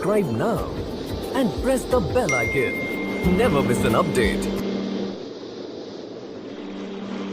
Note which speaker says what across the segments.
Speaker 1: subscribe now and press the bell icon. Never miss an update.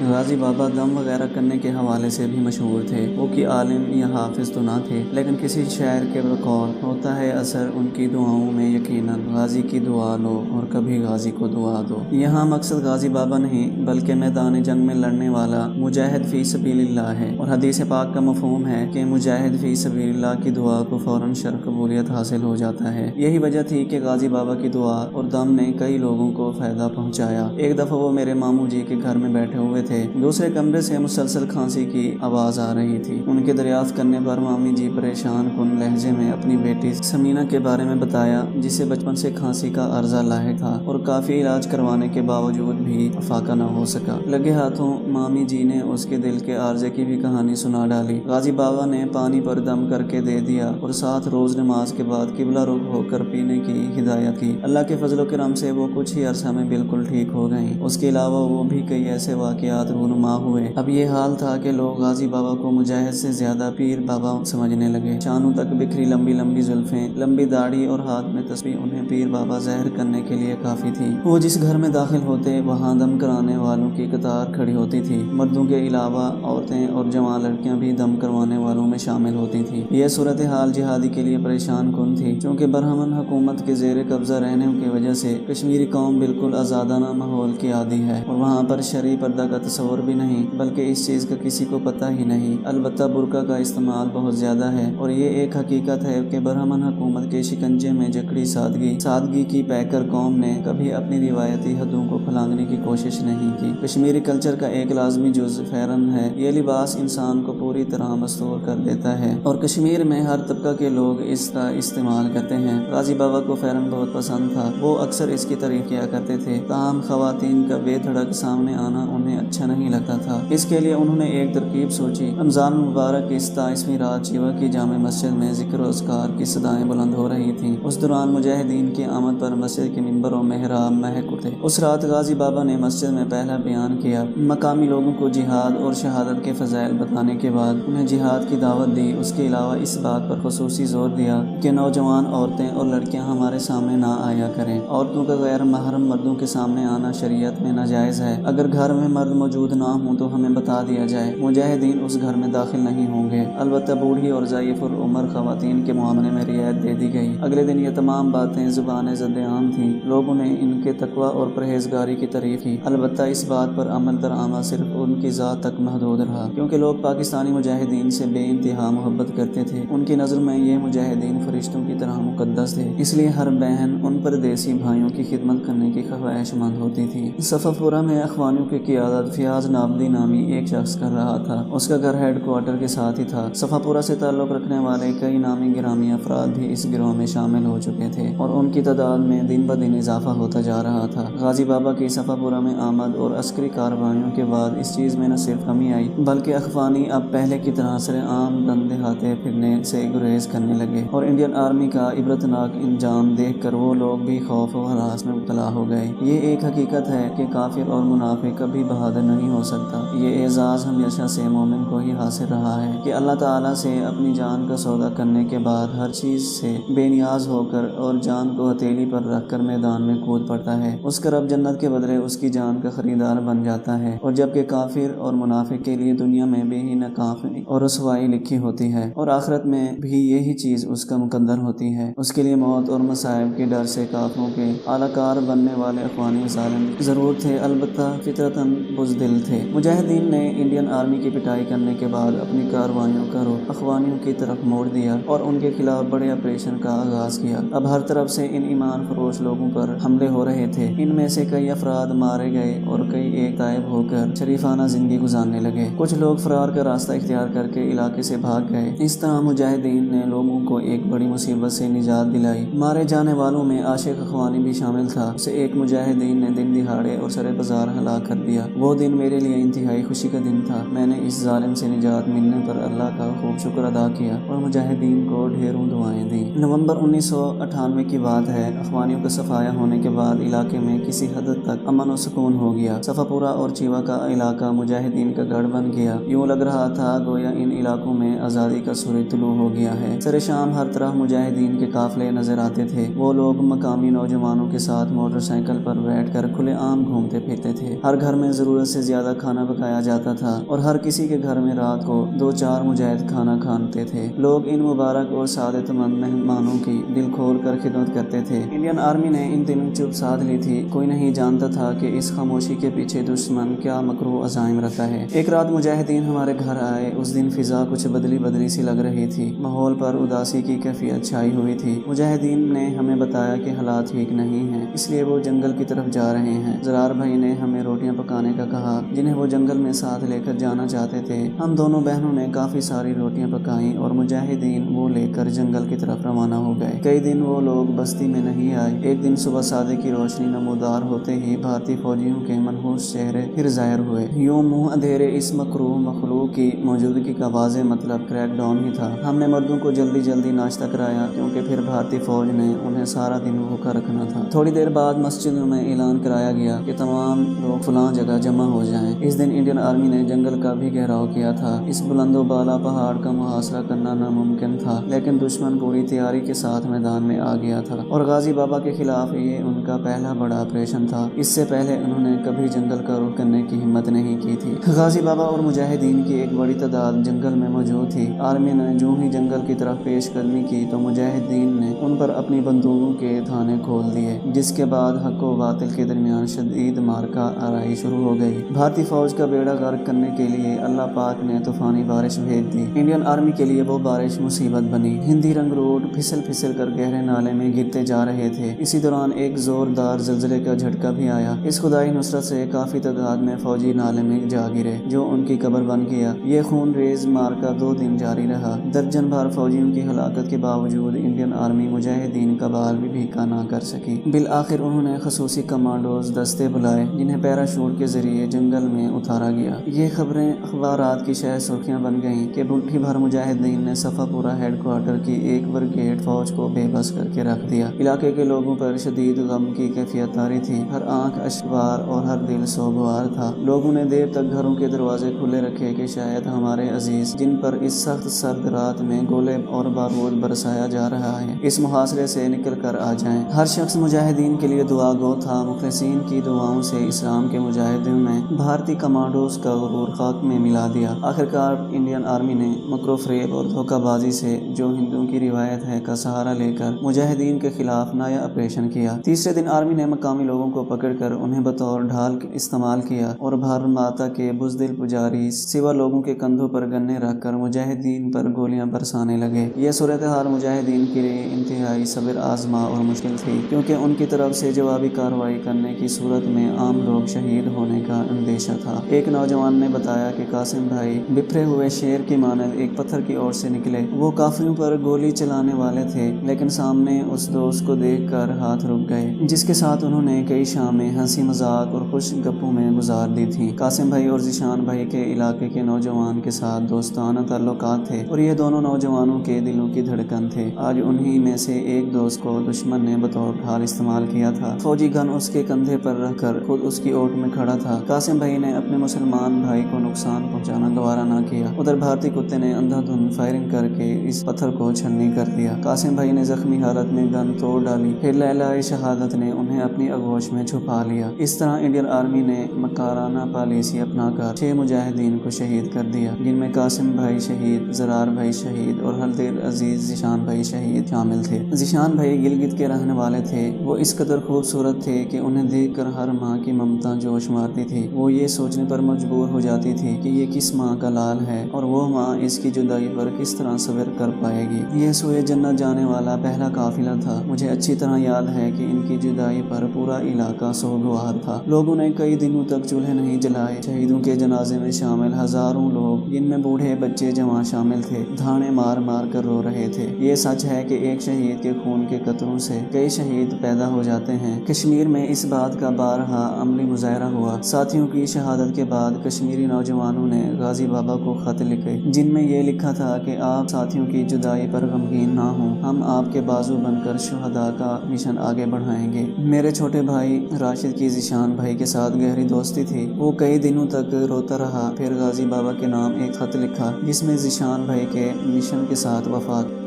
Speaker 2: غازی بابا دم وغیرہ کرنے کے حوالے سے بھی مشہور تھے۔ وہ کہ عالم یا حافظ تو نہ تھے، لیکن کسی شاعر کے بقول ہوتا ہے اثر ان کی دعاؤں میں یقیناً، غازی کی دعا لو اور کبھی غازی کو دعا دو۔ یہاں مقصد غازی بابا نہیں بلکہ میدان جنگ میں لڑنے والا مجاہد فی سبیل اللہ ہے، اور حدیث پاک کا مفہوم ہے کہ مجاہد فی سبیل اللہ کی دعا کو فوراً شرع قبولیت حاصل ہو جاتا ہے۔ یہی وجہ تھی کہ غازی بابا کی دعا اور دم نے کئی لوگوں کو فائدہ پہنچایا۔ ایک دفعہ وہ میرے ماموں جی کے گھر میں بیٹھے ہوئے تھے، دوسرے کمرے سے مسلسل کھانسی کی آواز آ رہی تھی۔ ان کے دریافت کرنے پر مامی جی پریشان کن لہجے میں اپنی بیٹی سمینہ کے بارے میں بتایا، جسے بچپن سے کھانسی کا عرضہ لاحق تھا اور کافی علاج کروانے کے باوجود بھی افاقہ نہ ہو سکا۔ لگے ہاتھوں مامی جی نے اس کے دل کے عارضے کی بھی کہانی سنا ڈالی۔ غازی بابا نے پانی پر دم کر کے دے دیا اور 7 روز نماز کے بعد قبلہ رخ ہو کر پینے کی ہدایت کی۔ اللہ کے فضل و کرم سے وہ کچھ ہی عرصہ میں بالکل ٹھیک ہو گئیں۔ اس کے علاوہ وہ بھی کئی ایسے واقعات رونما ہوئے۔ اب یہ حال تھا کہ لوگ غازی بابا کو مجاہد سے زیادہ پیر بابا سمجھنے لگے۔ شانوں تک بکھری لمبی لمبی زلفیں، لمبی داڑھی اور ہاتھ میں تسبیح انہیں پیر بابا ظاہر کرنے کے لیے کافی تھی۔ وہ جس گھر میں داخل ہوتے وہاں دم کرانے والوں کی قطار کھڑی ہوتی تھی۔ مردوں کے علاوہ عورتیں اور جوان لڑکیاں بھی دم کروانے والوں میں شامل ہوتی تھیں۔ یہ صورتحال جہادی کے لیے پریشان کن تھی، چونکہ برہمن حکومت کے زیر قبضہ رہنے کی وجہ سے کشمیری قوم بالکل آزادانہ ماحول کی عادی ہے، اور وہاں پر شرعی پردہ کا تصور بھی نہیں، بلکہ اس چیز کا کسی کو پتہ ہی نہیں۔ البتہ برقع کا استعمال بہت زیادہ ہے، اور یہ ایک حقیقت ہے کہ برہمن حکومت کے شکنجے میں جکڑی سادگی کی پیکر قوم نے کبھی اپنی روایتی حدوں کو پھلانگنے کی کوشش نہیں کی۔ کشمیری کلچر کا ایک لازمی جزء فیرن ہے۔ یہ لباس انسان کو پوری طرح مستور کر دیتا ہے، اور کشمیر میں ہر طبقہ کے لوگ اس کا استعمال کرتے ہیں۔ غازی بابا کو فیرن بہت پسند تھا، وہ اکثر اس کی تعریف کیا کرتے تھے، تاہم خواتین کا بے دھڑک سامنے آنا انہیں اچھا نہیں لگتا تھا۔ اس کے لیے انہوں نے ایک ترکیب سوچی۔ رمضان مبارک کی 27ویں رات شیوا کی جامع مسجد میں ذکر و اذکار کی صدائیں بلند ہو رہی تھیں۔ اس دوران مجاہدین کی آمد پر مسجد کے منبر و محراب مہک اٹھے۔ اس رات غازی بابا نے مسجد میں پہلا بیان کیا۔ مقامی لوگوں کو جہاد اور شہادت کے فضائل بتانے کے بعد انہیں جہاد کی دعوت دی۔ اس کے علاوہ اس بات پر خصوصی زور دیا کہ نوجوان عورتیں اور لڑکیاں ہمارے سامنے نہ آیا کریں۔ عورتوں کا غیر محرم مردوں کے سامنے آنا شریعت میں ناجائز ہے۔ اگر گھر میں مرد موجود نہ ہوں تو ہمیں بتا دیا جائے، مجاہدین اس گھر میں داخل نہیں ہوں گے۔ البتہ بوڑھی اور ضعیف العمر خواتین کے معاملے میں رعایت دے دی گئی۔ اگلے دن یہ تمام باتیں زبان زد عام تھیں۔ لوگوں نے ان کے تقویٰ اور پرہیزگاری کی تعریف کی۔ البتہ اس بات پر عمل درآمد صرف ان کی ذات تک محدود رہا، کیونکہ لوگ پاکستانی مجاہدین سے بے انتہا محبت کرتے تھے۔ ان کی نظر میں یہ مجاہدین فرشتوں کی طرح مقدس تھے، اس لیے ہر بہن ان پردیسی بھائیوں کی خدمت کرنے کی خواہش مند ہوتی تھی۔ صفاپورہ میں اخوانیوں کی قیادت فیاض نابدی نامی ایک شخص کر رہا تھا۔ اس کا گھر ہیڈ کوارٹر کے ساتھ ہی تھا۔ صفاپورہ سے تعلق رکھنے والے کئی نامی گرامی افراد بھی اس گروہ میں شامل ہو چکے تھے، اور ان کی تعداد میں دن بدن اضافہ ہوتا جا رہا تھا۔ غازی بابا کی صفاپورہ میں آمد اور عسکری کارروائیوں کے بعد اس چیز میں نہ صرف کمی آئی، بلکہ اخوانی اب پہلے کی طرح سرعام دن دہاتے پھرنے سے گریز کرنے لگے، اور انڈین آرمی کا عبرتناک انجام دیکھ کر وہ لوگ بھی خوف و ہراس میں مبتلا ہو گئے۔ یہ ایک حقیقت ہے کہ کافر اور منافق کبھی بہادر نہیں ہو سکتا۔ یہ اعزاز ہمیشہ سے مومن کو ہی حاصل رہا ہے کہ اللہ تعالیٰ سے اپنی جان کا سودا کرنے کے بعد ہر چیز سے بے نیاز ہو کر اور جان کو ہتھیلی پر رکھ کر میدان میں کود پڑتا ہے۔ اس کا رب جنت کے بدلے اس کی جان کا خریدار بن جاتا ہے، اور جبکہ کافر اور منافق کے لیے دنیا میں بھی ناکافی اور رسوائی لکھی ہوتی ہے، اور آخرت میں بھی یہی چیز اس کا مقدر ہوتی ہے۔ اس کے لیے موت اور مصائب کے ڈر سے کافروں کے اعلی کار بننے والے اخوانی ظالم ضرور تھے، البتہ فطرتاً بزدل تھے۔ مجاہدین نے انڈین آرمی کی پٹائی کرنے کے بعد اپنی کارروائیوں کا رخ اخوانیوں کی طرف موڑ دیا اور ان کے خلاف بڑے آپریشن کا آغاز کیا۔ اب ہر طرف سے ان ایمان فروش لوگوں پر حملے ہو رہے تھے۔ ان میں سے کئی افراد مارے گئے اور کئی ایک تائب ہو کر شریفانہ زندگی گزارنے لگے۔ کچھ لوگ فرار کا راستہ اختیار کر کے علاقے سے بھاگ گئے۔ اس طرح مجاہدین نے لوگوں کو ایک بڑی مصیبت سے نجات دلائی۔ مارے جانے والوں میں عاشق اخوانی بھی شامل تھا، اسے ایک مجاہدین نے دن دہاڑے اور سرے بازار ہلاک کر دیا۔ وہ دن میرے لیے انتہائی خوشی کا دن تھا۔ میں نے اس ظالم سے نجات ملنے پر اللہ کا خوب شکر ادا کیا اور مجاہدین کو ڈھیروں دعائیں دیں۔ نومبر 1998 کی بات ہے۔ اخوانیوں کا صفایا ہونے کے بعد علاقے میں کسی حد تک امن و سکون ہو گیا۔ صفاپورہ اور چیوا کا علاقہ علاقہ مجاہدین کا گڑھ بن گیا۔ یوں لگ رہا تھا گویا ان علاقوں میں آزادی کا سورج طلوع ہو گیا ہے۔ سر شام ہر طرف مجاہدین کے قافلے نظر آتے تھے۔ وہ لوگ مقامی نوجوانوں کے ساتھ موٹر سائیکل پر بیٹھ کر کھلے عام گھومتے پھرتے تھے۔ ہر گھر میں ضرورت سے زیادہ کھانا پکایا جاتا تھا اور ہر کسی کے گھر میں رات کو 2-4 مجاہد کھانا کھاتے تھے۔ لوگ ان مبارک اور سعادت مند مہمانوں کی دل کھول کر خدمت کرتے تھے۔ انڈین آرمی نے ان دنوں چپ سادھ لی تھی۔ کوئی نہیں جانتا تھا کہ اس خاموشی کے پیچھے دشمن کیا مکروہ عزائم رکھتا ہے۔ ایک رات مجاہدین ہمارے گھر آئے۔ اس دن فضا کچھ بدلی بدلی سی لگ رہی تھی۔ ماحول پر اداسی کی کیفیت چھائی ہوئی تھی۔ مجاہدین نے ہمیں بتایا کہ حالات ٹھیک نہیں ہیں، اس لیے وہ جنگل کی طرف جا رہے ہیں۔ زرار بھائی نے ہمیں روٹیاں پکانے کا کہا جنہیں وہ جنگل میں ساتھ لے کر جانا چاہتے تھے۔ ہم دونوں بہنوں نے کافی ساری روٹیاں پکائیں اور مجاہدین وہ لے کر جنگل کی طرف روانہ ہو گئے۔ کئی دن وہ لوگ بستی میں نہیں آئے۔ ایک دن صبح سادے کی روشنی نمودار ہوتے ہی بھارتی فوجیوں کے منحوس چہرے پھر ظاہر ہوئے۔ یوں منہ اندھیرے اس مکروہ مخلوق کی موجودگی کا واضح مطلب کریک ڈاؤن ہی تھا۔ ہم نے مردوں کو جلدی جلدی ناشتہ کرایا کیونکہ پھر بھارتی فوج نے انہیں سارا دن بھوکا رکھنا تھا۔ تھوڑی دیر بعد مسجدوں میں اعلان کرایا گیا کہ تمام لوگ فلاں جگہ جمع ہو جائیں۔ اس دن انڈین آرمی نے جنگل کا بھی گھیراؤ کیا تھا۔ اس بلند و بالا پہاڑ کا محاصرہ کرنا ناممکن تھا، لیکن دشمن پوری تیاری کے ساتھ میدان میں آ گیا تھا اور غازی بابا کے خلاف یہ ان کا پہلا بڑا آپریشن تھا۔ اس سے پہلے انہوں نے کبھی جنگل کا رخ کرنے کی ہمت نہیں کی تھی۔ غازی بابا اور مجاہدین کی ایک بڑی تعداد جنگل میں موجود تھی۔ آرمی نے جو ہی جنگل کی طرف پیش قدمی کی تو مجاہدین نے ان پر اپنی بندوقوں کے تھانے کھول دیے، جس کے بعد حق و باطل کے درمیان شدید معرکہ آرائی شروع ہو گئی۔ بھارتی فوج کا بیڑا غرق کرنے کے لیے اللہ پاک نے طوفانی بارش بھیج دی۔ انڈین آرمی کے لیے وہ بارش مصیبت بنی۔ ہندی رنگ روڈ پھسل پھسل کر گہرے نالے میں گرتے جا رہے تھے۔ اسی دوران ایک زوردار زلزلے کا جھٹکا بھی آیا۔ اس خدائی نصرت سے کافی تعداد میں فوجی نالے میں جا گرے، جو ان کی قبر بن گیا۔ یہ خون ریز معرکہ 2 دن جاری رہا۔ درجن بھر فوجیوں کی ہلاکت کے باوجود انڈین آرمی مجاہدین کا بال بھی بھیکا نہ کر سکی۔ بالآخر انہوں نے خصوصی کمانڈوز دستے بلائے جنہیں پیراشوٹ کے ذریعے جنگل میں اتارا گیا۔ یہ خبریں اخبارات کی شہ سرخیاں بن گئیں کہ مٹھی بھر مجاہدین نے صفا پورہ ہیڈ کوارٹر کی ایک بریگیڈ فوج کو بے بس کر کے رکھ دیا۔ علاقے کے لوگوں پر شدید غم کی کیفیت طاری تھی۔ ہر آنکھ اشکبار اور ہر دل سوگوار تھا۔ لوگوں نے دیر تک گھروں کے دروازے کھلے رکھے کہ شاید ہمارے عزیز جن پر اس سخت سرد رات میں گولے اور بارود برسایا جا رہا ہے اس محاصرے سے نکل کر آ جائیں۔ ہر شخص مجاہدین کے لیے دعا گو تھا۔ مخلصین کی دعاؤں سے اسلام کے مجاہدوں نے بھارتی کمانڈوز کا غرور خاک میں ملا دیا۔ آخرکار انڈین آرمی نے مکر و فریب اور دھوکہ بازی سے جو ہندوؤں کی روایت ہے کا سہارا لے کر مجاہدین کے خلاف نیا آپریشن کیا۔ تیسرے دن آرمی نے مقامی لوگوں کو پکڑ کر انہیں بطور ڈھال استعمال کیا اور بھارت ماتا کے بزدل پجاری سوا لوگوں کے کندھوں پر گنے رکھ کر مجاہدین پر گولیاں برسانے لگے۔ یہ صورتحال مجاہدین کے لیے انتہائی صبر آزما اور مشکل تھی، کیونکہ ان کی طرف سے جوابی کارروائی کرنے کی صورت میں عام لوگ شہید ہونے کا اندیشہ تھا۔ ایک نوجوان نے بتایا کہ قاسم بھائی بپھرے ہوئے شیر کی مانند ایک پتھر کی اور سے نکلے۔ وہ کافروں پر گولی چلانے والے تھے، لیکن سامنے اس دوست کو دیکھ کر ہاتھ رک گئے جس کے ساتھ انہوں نے کئی شامیں ہنسی مذاق اور خوش گپوں میں گزار دی تھیں۔ قاسم بھائی اور ذیشان بھائی کے علاقے کے نوجوان کے ساتھ دوستانہ تعلقات تھے اور یہ دونوں نوجوانوں کے دلوں کی دھڑکن تھے۔ آج انہی میں سے ایک دوست کو دشمن نے بطور ڈھال استعمال کیا تھا۔ فوجی گن اس کے کندھے پر رکھ کر خود اس کی اوٹ میں کھڑا تھا۔ قاسم بھائی نے اپنے مسلمان بھائی کو نقصان پہنچانا گوارا نہ کیا۔ ادھر بھارتی کتے نے اندھا دھند فائرنگ کر کے اس پتھر کو چھلنی کر دیا۔ قاسم بھائی نے زخمی حالت میں گن توڑ ڈالی، پھر لہلائے شہادت نے انہیں اپنی آغوش میں چھپا لیا۔ اس طرح انڈین آرمی نے مکارانہ پالیسی اپنا کر 6 مجاہدین کو شہید کر دیا، جن میں قاسم بھائی شہید، زرار بھائی شہید اور ہلدیر عزیز ذیشان بھائی شہید شامل تھے۔ ذیشان بھائی گلگت کے رہنے والے تھے۔ وہ اس قدر خوبصورت تھے کہ انہیں دیکھ کر ہر ماں کی ممتا جوش مارتی تھی۔ وہ یہ سوچنے پر مجبور ہو جاتی تھی کہ یہ کس ماں کا لال ہے اور وہ ماں اس کی جدائی پر کس طرح صبر کر پائے گی۔ یہ سوئے جنت جانے والا پہلا قافلہ تھا۔ مجھے اچھی طرح یاد ہے کہ ان کی جدائی پر پورا علاقہ سوگوار تھا۔ لوگوں نے کئی دنوں تک چولہے نہیں جلائے۔ شہیدوں کے جنازے میں شامل ہزاروں لوگ، جن میں بوڑھے بچے جوان شامل تھے، دھانے مار مار کر رو رہے تھے۔ یہ سچ ہے کہ ایک شہید کے خون کے قطروں سے کئی شہید پیدا ہو جاتے ہیں۔ کشمیر میں اس بات کا بارہا عملی مظاہرہ ہوا۔ ساتھیوں کی شہادت کے بعد کشمیری نوجوانوں نے غازی بابا کو خط لکھے، جن میں یہ لکھا تھا کہ آپ ساتھیوں کی جدائی پر غمگین نہ ہوں، ہم آپ کے بازو بن کر شہداء کا مشن آگے بڑھائیں گے۔ میرے چھوٹے بھائی راشد کی ذیشان بھائی کے ساتھ گہری دوستی تھی۔ وہ کئی کئی دنوں تک روتا رہا، پھر غازی بابا کے نام ایک خط لکھا جس میں ذیشان بھائی کے مشن کے ساتھ وفات